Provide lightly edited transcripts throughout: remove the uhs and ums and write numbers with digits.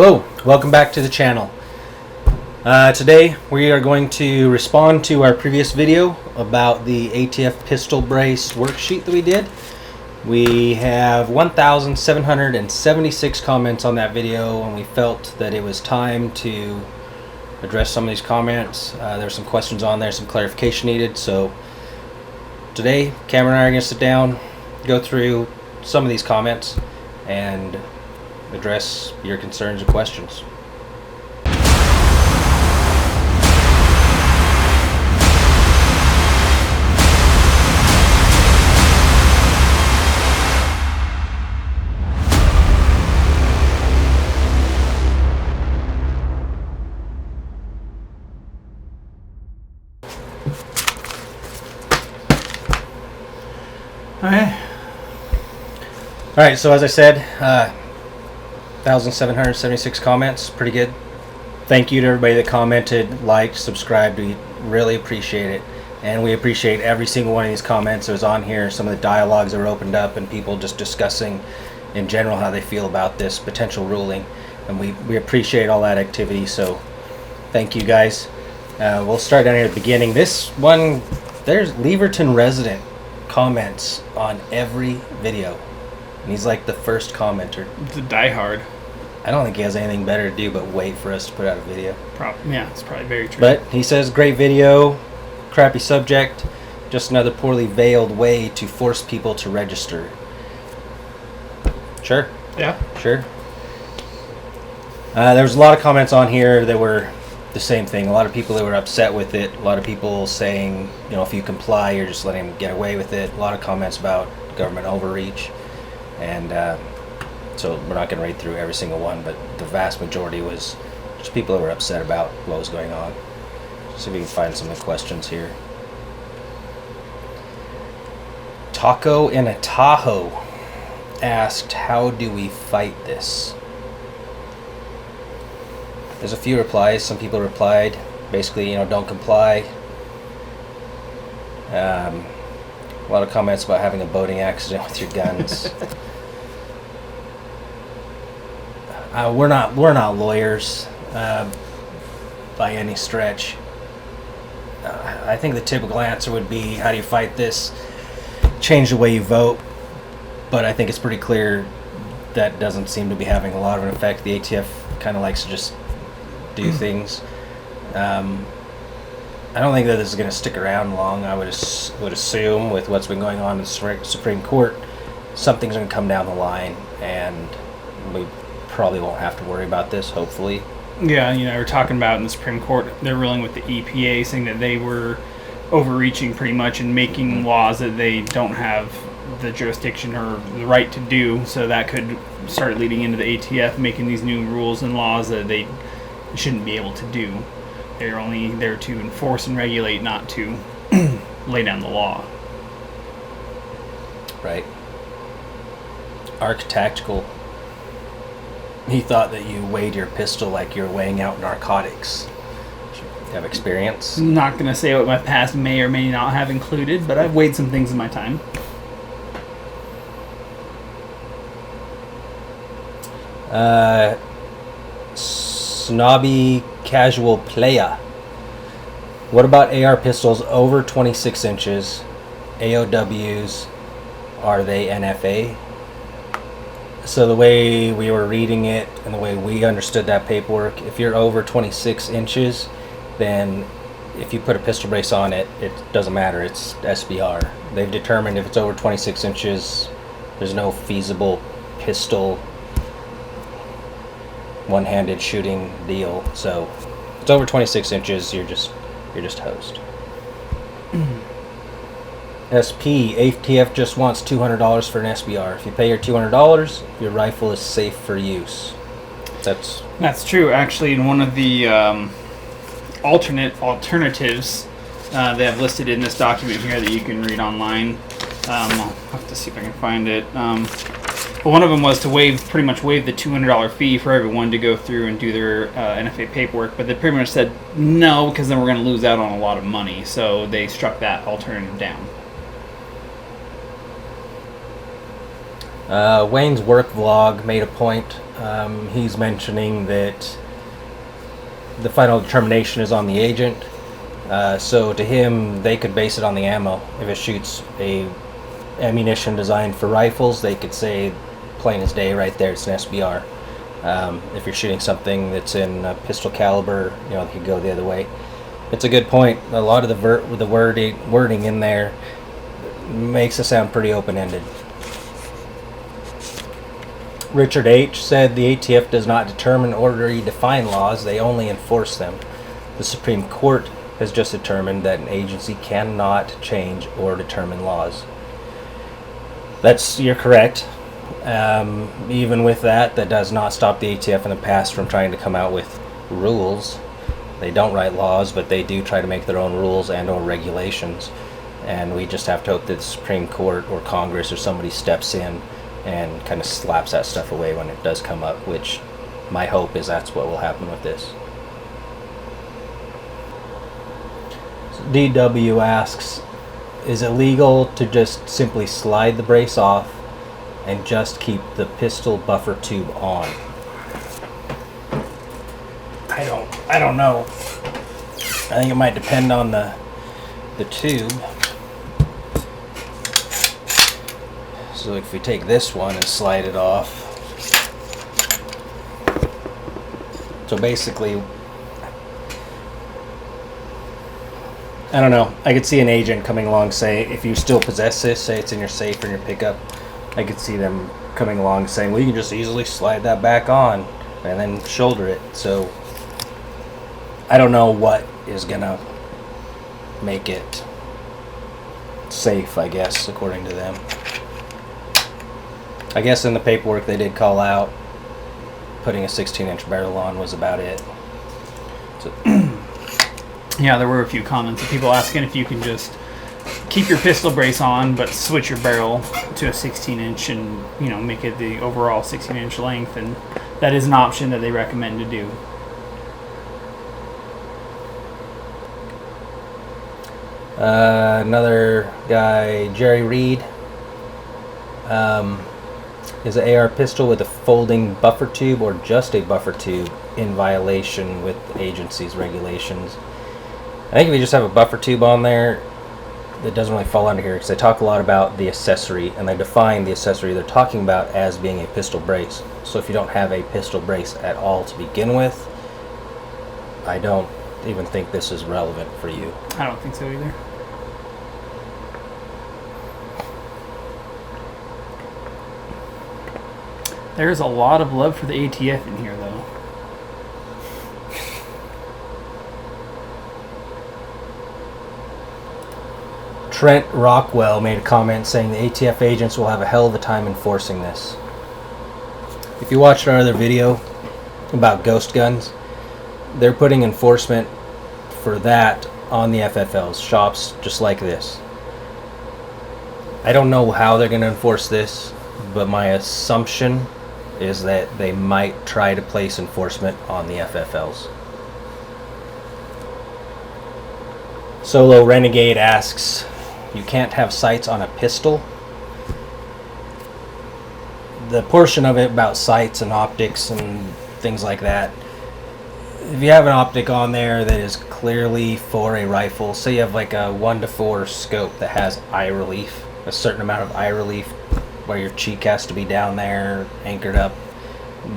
Hello, welcome back to the channel. Today we are going to respond to our previous video about the ATF pistol brace worksheet that we did. We have 1,776 comments on that video, and we felt that it was time to address some of these comments. There's some questions on there, some clarification needed. So today Cameron and I are going to sit down, go through some of these comments, and address your concerns and questions. All right, so as I said, 1,776 comments, pretty good. Thank you to everybody that commented, liked, subscribed. We really appreciate it, and we appreciate every single one of these comments that was on here. Some of the dialogues that were opened up, and people just discussing in general how they feel about this potential ruling, and we appreciate all that activity. So thank you guys. We'll start down here at the beginning. This one, there's Leverton resident comments on every video. And he's like the first commenter. It's a diehard. I don't think he has anything better to do but wait for us to put out a video. Yeah, it's probably very true. But he says, great video, crappy subject, just another poorly veiled way to force people to register. Sure. Yeah. Sure. There was a lot of comments on here that were the same thing. A lot of people that were upset with it. A lot of people saying, you know, if you comply, you're just letting them get away with it. A lot of comments about government overreach. And so we're not going to read through every single one, but the vast majority was just people that were upset about what was going on. See if we can find some of the questions here. Taco in a Tahoe asked, how do we fight this? There's a few replies. Some people replied, basically, you know, don't comply. A lot of comments about having a boating accident with your guns. We're not lawyers by any stretch. I think the typical answer would be, how do you fight this? Change the way you vote. But I think it's pretty clear that doesn't seem to be having a lot of an effect. The ATF kind of likes to just do things. I don't think that this is going to stick around long. I would assume, with what's been going on in the Supreme Court, something's going to come down the line, and we probably won't have to worry about this, hopefully. Yeah, you know, we're talking about in the Supreme Court, they're ruling with the EPA, saying that they were overreaching pretty much and making laws that they don't have the jurisdiction or the right to do, so that could start leading into the ATF making these new rules and laws that they shouldn't be able to do. They're only there to enforce and regulate, not to lay down the law. Right. Arc Tactical. He thought that you weighed your pistol like you're weighing out narcotics. Do you have experience? I'm not going to say what my past may or may not have included, but I've weighed some things in my time. Snobby Casual Playa. What about AR pistols over 26 inches? AOWs, are they NFA? So the way we were reading it and the way we understood that paperwork, if you're over 26 inches, then if you put a pistol brace on it, it doesn't matter, it's SBR. They've determined if it's over 26 inches, there's no feasible pistol one-handed shooting deal. So if it's over 26 inches, you're just host. SP, ATF just wants $200 for an SBR. If you pay your $200, your rifle is safe for use. That's true. Actually, in one of the alternatives they have listed in this document here that you can read online. I'll have to see if I can find it. But one of them was to pretty much waive the $200 fee for everyone to go through and do their NFA paperwork. But they pretty much said no, because then we're going to lose out on a lot of money. So they struck that alternative down. Wayne's work vlog made a point He's mentioning that the final determination is on the agent. So to him, they could base it on the ammo. If it shoots a ammunition designed for rifles, they could say plain as day right there, it's an SBR. If you're shooting something that's in pistol caliber, they could go the other way. It's a good point. A lot of the wording in there makes it sound pretty open-ended. Richard H. said the ATF does not determine or redefine laws, they only enforce them. The Supreme Court has just determined that an agency cannot change or determine laws. You're correct. Even with that does not stop the ATF in the past from trying to come out with rules. They don't write laws, but they do try to make their own rules and or regulations. And we just have to hope that the Supreme Court or Congress or somebody steps in and kind of slaps that stuff away when it does come up, which my hope is that's what will happen with this. So DW asks, is it legal to just simply slide the brace off and just keep the pistol buffer tube on? I don't know. I think it might depend on the tube. So if we take this one and slide it off. So basically, I don't know. I could see an agent coming along, say, if you still possess this, say it's in your safe or in your pickup, I could see them coming along saying, well, you can just easily slide that back on and then shoulder it. So I don't know what is gonna make it safe, I guess, according to them. I guess in the paperwork they did call out putting a 16-inch barrel on was about it. So Yeah, there were a few comments of people asking if you can just keep your pistol brace on, but switch your barrel to a 16-inch and make it the overall 16-inch length, and that is an option that they recommend to do. Another guy, Jerry Reed, is an AR pistol with a folding buffer tube or just a buffer tube in violation with the agency's regulations? I think if you just have a buffer tube on there, that doesn't really fall under here because they talk a lot about the accessory and they define the accessory they're talking about as being a pistol brace. So if you don't have a pistol brace at all to begin with, I don't even think this is relevant for you. I don't think so either. There's a lot of love for the ATF in here, though. Trent Rockwell made a comment saying the ATF agents will have a hell of a time enforcing this. If you watched our other video about ghost guns, they're putting enforcement for that on the FFLs, shops just like this. I don't know how they're going to enforce this, but my assumption is that they might try to place enforcement on the FFLs. Solo Renegade asks, you can't have sights on a pistol? The portion of it about sights and optics and things like that, if you have an optic on there that is clearly for a rifle, say you have like a 1:4 scope that has eye relief, a certain amount of eye relief where your cheek has to be down there, anchored up,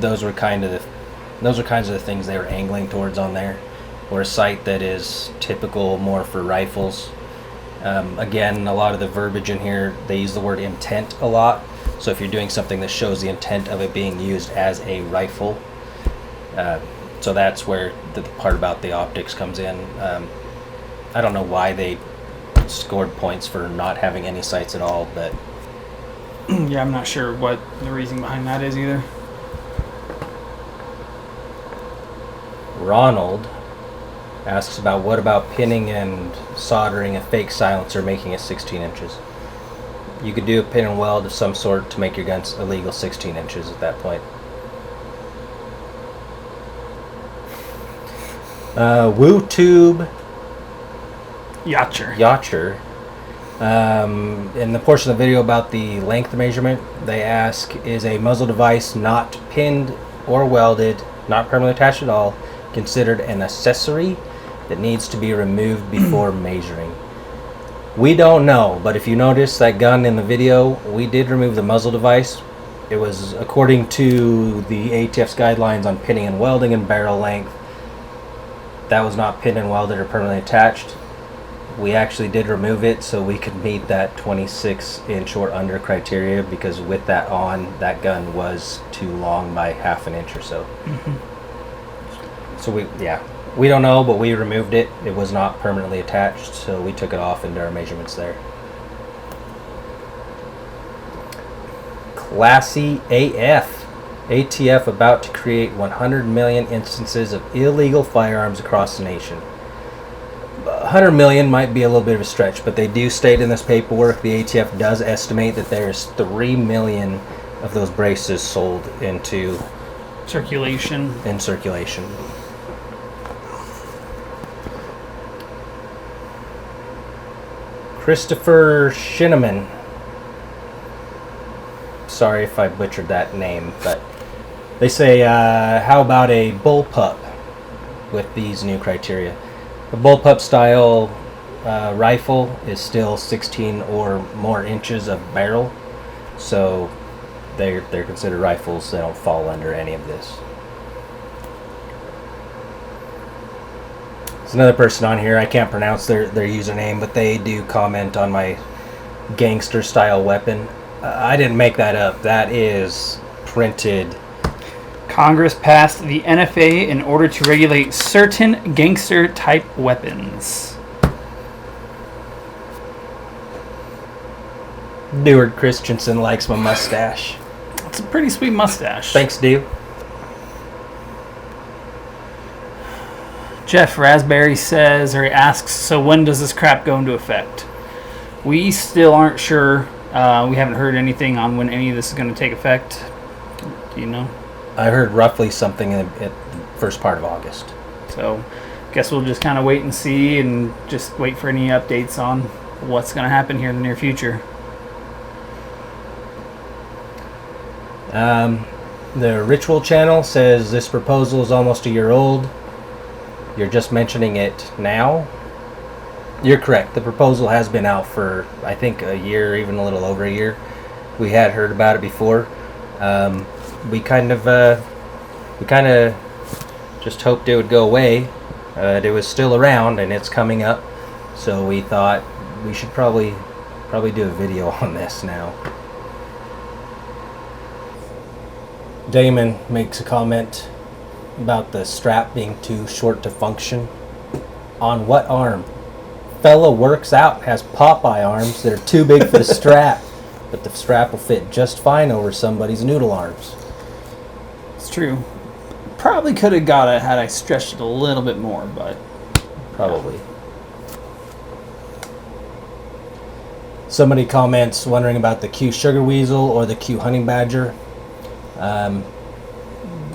those are kinds of the things they were angling towards on there. Or a sight that is typical more for rifles. Again, a lot of the verbiage in here, they use the word intent a lot. So if you're doing something that shows the intent of it being used as a rifle, so that's where the part about the optics comes in. I don't know why they scored points for not having any sights at all, but Yeah, I'm not sure what the reason behind that is either. Ronald asks about what about pinning and soldering a fake silencer making it 16 inches. You could do a pin and weld of some sort to make your guns a legal 16 inches at that point. WooTube Yacher. In the portion of the video about the length measurement, they ask, is a muzzle device not pinned or welded, not permanently attached at all, considered an accessory that needs to be removed before measuring? We don't know, but if you notice that gun in the video, we did remove the muzzle device. It was according to the ATF's guidelines on pinning and welding and barrel length. That was not pinned and welded or permanently attached. We actually did remove it so we could meet that 26-inch or under criteria, because with that on, that gun was too long by half an inch or so. So we don't know, but we removed it. It was not permanently attached, so we took it off into our measurements there. Classy AF. ATF about to create 100 million instances of illegal firearms across the nation. 100 million might be a little bit of a stretch, but they do state in this paperwork, the ATF does estimate that there's 3 million of those braces sold in circulation. Christopher Shinneman. Sorry if I butchered that name, but they say, how about a bullpup with these new criteria? The bullpup style rifle is still 16 or more inches of barrel, so they're considered rifles. They don't fall under any of this. There's another person on here, I can't pronounce their username, but they do comment on my gangster style weapon. I didn't make that up. That is printed. Congress passed the NFA in order to regulate certain gangster type weapons. Deward Christensen likes my mustache. It's a pretty sweet mustache. Thanks, Dew. Jeff Raspberry says, or he asks, so when does this crap go into effect? We still aren't sure. We haven't heard anything on when any of this is going to take effect. Do you know? I heard roughly something at the first part of August. So, guess we'll just kind of wait and see, and just wait for any updates on what's going to happen here in the near future. The Ritual channel says this proposal is almost a year old. You're just mentioning it now. You're correct. The proposal has been out for, I think, a year, even a little over a year. We had heard about it before. We kind of just hoped it would go away. It was still around, and it's coming up. So we thought we should probably do a video on this now. Damon makes a comment about the strap being too short to function. On what arm? Fella works out, has Popeye arms that are too big for the strap, but the strap will fit just fine over somebody's noodle arms. It's true. Probably could have got it had I stretched it a little bit more, but probably. Somebody comments wondering about the Q Sugar Weasel or the Q Honey Badger.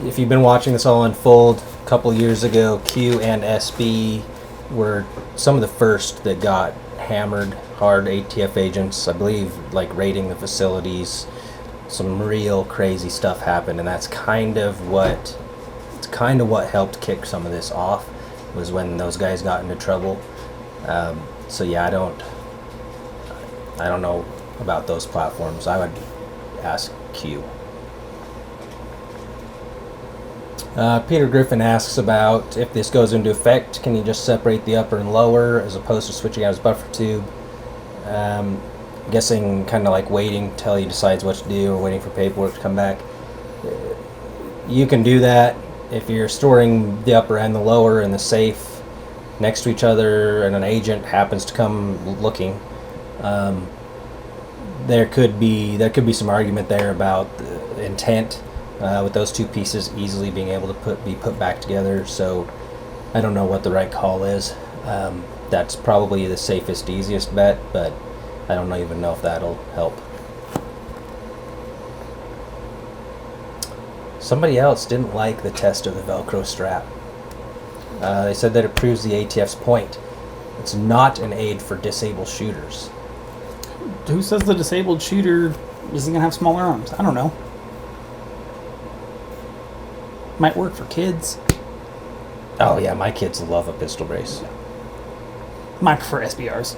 If you've been watching this all unfold, a couple years ago, Q and SB were some of the first that got hammered hard. ATF agents, I believe, like raiding the facilities. Some real crazy stuff happened, and that's kind of what helped kick some of this off, was when those guys got into trouble. So yeah, I don't know about those platforms. I would ask Q. Peter Griffin asks about if this goes into effect, can you just separate the upper and lower as opposed to switching out his buffer tube? Guessing kind of like waiting till he decides what to do, or waiting for paperwork to come back. You can do that if you're storing the upper and the lower in the safe next to each other and an agent happens to come looking. There could be some argument there about intent. With those two pieces easily being able to be put back together. So I don't know what the right call is. That's probably the safest, easiest bet, but I don't even know if that'll help. Somebody else didn't like the test of the Velcro strap. They said that it proves the ATF's point. It's not an aid for disabled shooters. Who says the disabled shooter isn't going to have smaller arms? I don't know. Might work for kids. Oh yeah, my kids love a pistol brace. Might prefer SBRs.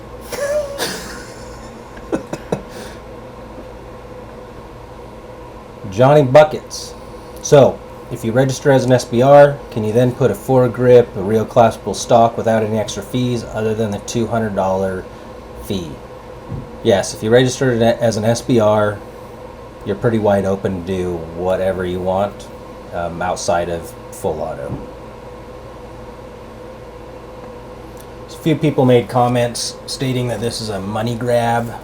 Johnny Buckets. So, if you register as an SBR, can you then put a foregrip, a real classable stock without any extra fees other than the $200 fee? Yes, if you register as an SBR, you're pretty wide open to do whatever you want outside of full auto. A few people made comments stating that this is a money grab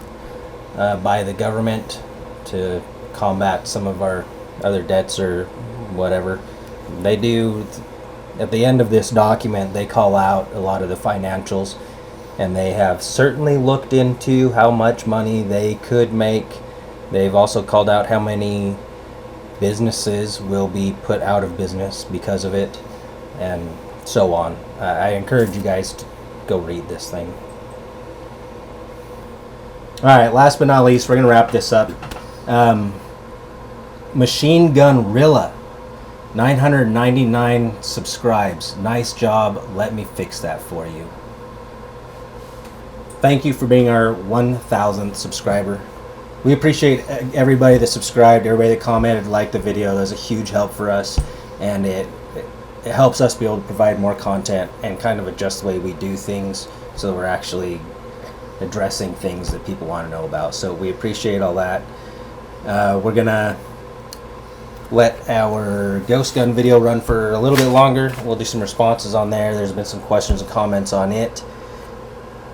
by the government to combat some of our other debts or whatever. They do, at the end of this document, they call out a lot of the financials, and they have certainly looked into how much money they could make. They've also called out how many businesses will be put out of business because of it, and so on. I encourage you guys to go read this thing. Alright, last but not least, we're going to wrap this up. Machine Gun Rilla, 999 subscribes. Nice job. Let me fix that for you. Thank you for being our 1,000th subscriber. We appreciate everybody that subscribed, everybody that commented, liked the video. That was a huge help for us, and it helps us be able to provide more content and kind of adjust the way we do things so that we're actually addressing things that people want to know about. So we appreciate all that. We're gonna let our ghost gun video run for a little bit longer. We'll do some responses on there. There's been some questions and comments on it,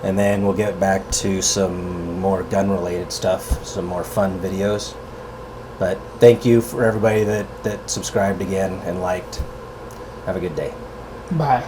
and then we'll get back to some more gun related stuff, some more fun videos. But thank you for everybody that subscribed again and liked. Have a good day. Bye.